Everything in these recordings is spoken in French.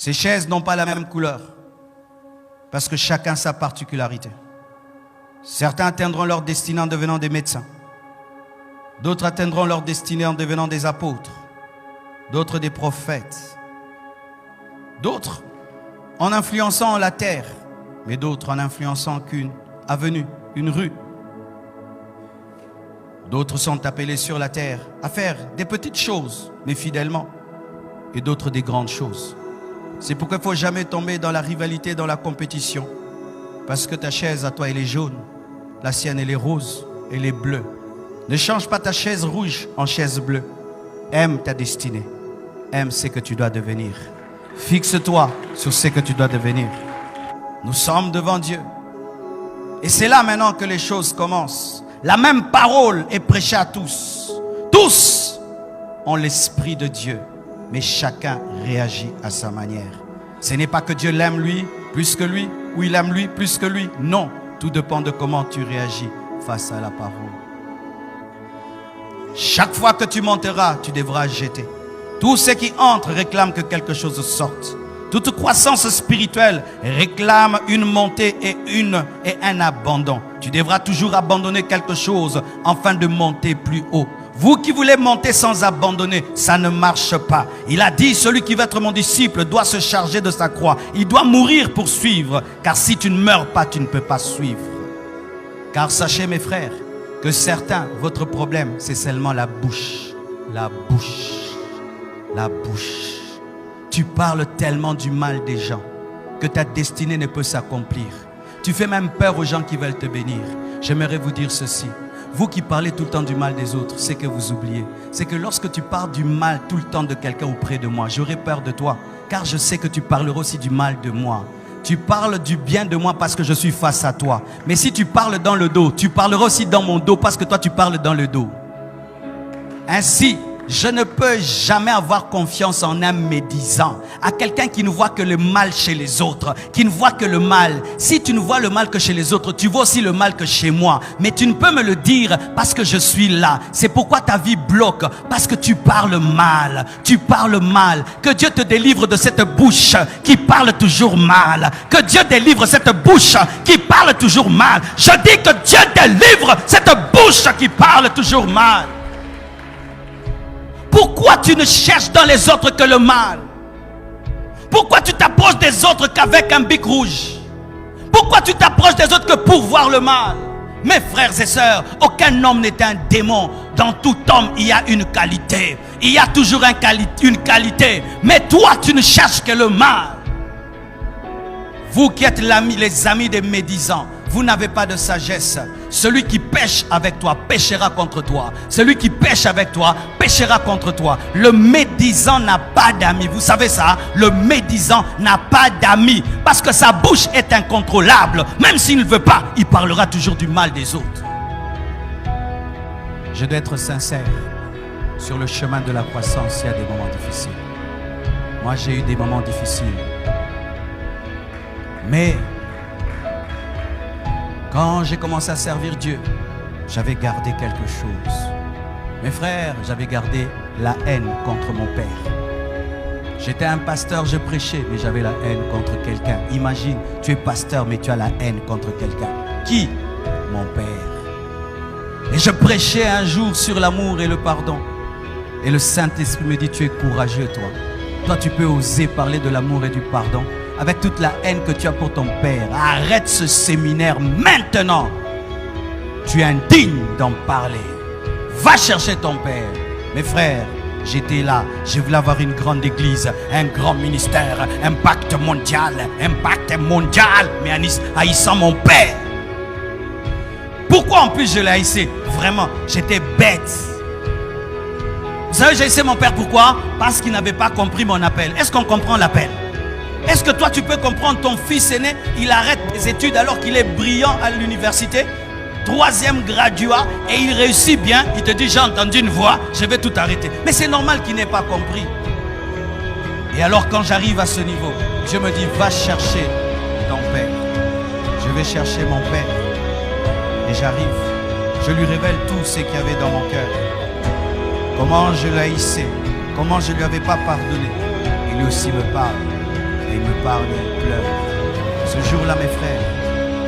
Ces chaises n'ont pas la même couleur, parce que chacun a sa particularité. Certains atteindront leur destinée en devenant des médecins. D'autres atteindront leur destinée en devenant des apôtres. D'autres des prophètes. D'autres en influençant la terre, mais d'autres en influençant qu'une avenue, une rue. D'autres sont appelés sur la terre à faire des petites choses, mais fidèlement, et d'autres des grandes choses. C'est pourquoi il ne faut jamais tomber dans la rivalité, dans la compétition, parce que ta chaise à toi elle est jaune, la sienne elle est rose, elle est bleue. Ne change pas ta chaise rouge en chaise bleue. Aime ta destinée, aime ce que tu dois devenir. Fixe-toi sur ce que tu dois devenir. Nous sommes devant Dieu. Et c'est là maintenant que les choses commencent. La même parole est prêchée à tous. Tous ont l'Esprit de Dieu. Mais chacun réagit à sa manière. Ce n'est pas que Dieu l'aime lui plus que lui, ou il aime lui plus que lui. Non, tout dépend de comment tu réagis face à la parole. Chaque fois que tu monteras, tu devras jeter. Tout ce qui entre réclame que quelque chose sorte. Toute croissance spirituelle réclame une montée et un abandon. Tu devras toujours abandonner quelque chose afin de monter plus haut. Vous qui voulez monter sans abandonner, ça ne marche pas. Il a dit, celui qui veut être mon disciple doit se charger de sa croix. Il doit mourir pour suivre. Car si tu ne meurs pas, tu ne peux pas suivre. Car sachez mes frères, que certains, votre problème, c'est seulement la bouche. La bouche. La bouche. Tu parles tellement du mal des gens que ta destinée ne peut s'accomplir. Tu fais même peur aux gens qui veulent te bénir. J'aimerais vous dire ceci. Vous qui parlez tout le temps du mal des autres, c'est que vous oubliez. C'est que lorsque tu parles du mal tout le temps de quelqu'un auprès de moi, j'aurai peur de toi. Car je sais que tu parleras aussi du mal de moi. Tu parles du bien de moi parce que je suis face à toi. Mais si tu parles dans le dos, tu parleras aussi dans mon dos parce que toi tu parles dans le dos. Ainsi, je ne peux jamais avoir confiance en un médisant, à quelqu'un qui ne voit que le mal chez les autres, qui ne voit que le mal. Si tu ne vois le mal que chez les autres, tu vois aussi le mal que chez moi. Mais tu ne peux me le dire parce que je suis là. C'est pourquoi ta vie bloque, parce que tu parles mal. Tu parles mal. Que Dieu te délivre de cette bouche qui parle toujours mal. Que Dieu délivre cette bouche qui parle toujours mal. Je dis que Dieu délivre cette bouche qui parle toujours mal. Pourquoi tu ne cherches dans les autres que le mal? Pourquoi tu t'approches des autres qu'avec un bic rouge? Pourquoi tu t'approches des autres que pour voir le mal? Mes frères et sœurs, aucun homme n'est un démon. Dans tout homme, il y a une qualité. Il y a toujours une qualité. Mais toi, tu ne cherches que le mal. Vous qui êtes les amis des médisants, vous n'avez pas de sagesse. Celui qui pêche avec toi péchera contre toi. Celui qui pêche avec toi péchera contre toi. Le médisant n'a pas d'amis. Vous savez ça? Le médisant n'a pas d'amis. Parce que sa bouche est incontrôlable. Même s'il ne veut pas, il parlera toujours du mal des autres. Je dois être sincère. Sur le chemin de la croissance, il y a des moments difficiles. Moi, j'ai eu des moments difficiles. Mais quand j'ai commencé à servir Dieu, j'avais gardé quelque chose. Mes frères, j'avais gardé la haine contre mon père. J'étais un pasteur, je prêchais, mais j'avais la haine contre quelqu'un. Imagine, tu es pasteur, mais tu as la haine contre quelqu'un. Qui? Mon père. Et je prêchais un jour sur l'amour et le pardon. Et le Saint-Esprit me dit, tu es courageux, toi. Toi, tu peux oser parler de l'amour et du pardon. Avec toute la haine que tu as pour ton père, arrête ce séminaire maintenant. Tu es indigne d'en parler. Va chercher ton père. Mes frères, j'étais là. Je voulais avoir une grande église, un grand ministère, impact mondial. Mais en haïssant mon père. Pourquoi en plus je l'ai haïssé? Vraiment, j'étais bête. Vous savez, j'ai haïssé mon père, pourquoi? Parce qu'il n'avait pas compris mon appel. Est-ce qu'on comprend l'appel? Est-ce que toi tu peux comprendre ton fils aîné? Il arrête les études alors qu'il est brillant à l'université, 3e graduat, et il réussit bien. Il te dit, j'ai entendu une voix, je vais tout arrêter. Mais c'est normal qu'il n'ait pas compris. Et alors quand j'arrive à ce niveau, je me dis, va chercher ton père. Je vais chercher mon père. Et j'arrive, je lui révèle tout ce qu'il y avait dans mon cœur. Comment je l'haïssais, comment je ne lui avais pas pardonné. Il lui aussi me parle. Et il me parle, il pleure. Ce jour-là, mes frères,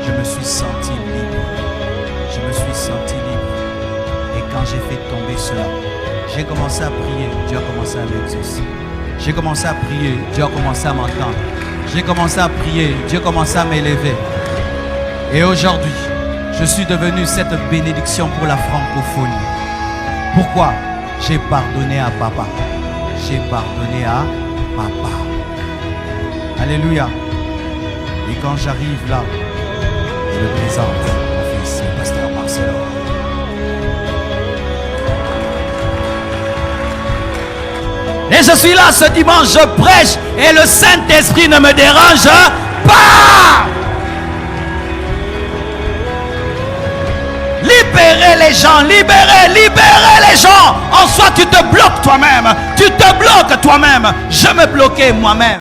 je me suis senti libre. Je me suis senti libre. Et quand j'ai fait tomber cela, j'ai commencé à prier, Dieu a commencé à m'exaucer. J'ai commencé à prier, Dieu a commencé à m'entendre. J'ai commencé à prier, Dieu a commencé à m'élever. Et aujourd'hui, je suis devenu cette bénédiction pour la francophonie. Pourquoi? J'ai pardonné à papa. J'ai pardonné à papa. Alléluia. Et quand j'arrive là, je me présente mon fils, le pasteur Marcelo. Et je suis là ce dimanche, je prêche et le Saint-Esprit ne me dérange pas. Libérez les gens, libérez les gens. En soi, tu te bloques toi-même. Tu te bloques toi-même. Je me bloquais moi-même.